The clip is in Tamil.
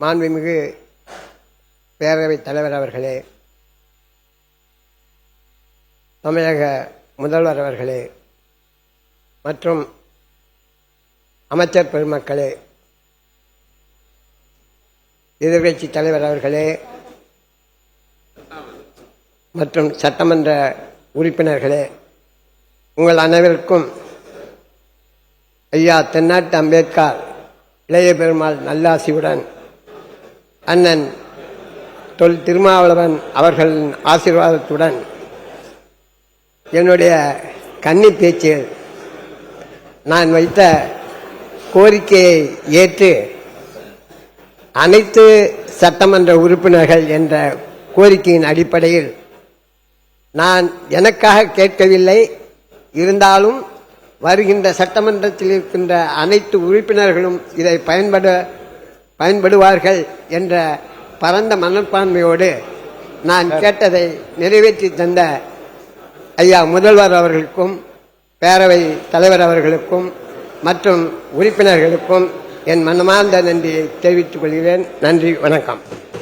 மாண்புமிகு பேரவைத் தலைவர் அவர்களே, தமிழக முதல்வர் அவர்களே மற்றும் அமைச்சர் பெருமக்களே, எதிர்க்கட்சி தலைவர் அவர்களே மற்றும் சட்டமன்ற உறுப்பினர்களே, உங்கள் அனைவருக்கும் ஐயா தென்னாட்டு அம்பேத்கர் இளைய பெருமாள் நல்லாசியுடன் அண்ணன் தொல் திருமாவளவன் அவர்களின் ஆசீர்வாதத்துடன் என்னுடைய கன்னி பேச்சில் நான் வைத்த கோரிக்கையை ஏற்று அனைத்து சட்டமன்ற உறுப்பினர்கள் என்ற கோரிக்கையின் அடிப்படையில் நான் எனக்காக கேட்கவில்லை, இருந்தாலும் வருகின்ற சட்டமன்றத்தில் இருக்கின்ற அனைத்து உறுப்பினர்களும் இதை பயன்படுவார்கள் என்ற பரந்த மனப்பான்மையோடு நான் கேட்டதை நிறைவேற்றி தந்த ஐயா முதல்வர் அவர்களுக்கும் பேரவை தலைவர் அவர்களுக்கும் மற்றும் உறுப்பினர்களுக்கும் என் மனமார்ந்த நன்றியை தெரிவித்துக் கொள்கிறேன். நன்றி, வணக்கம்.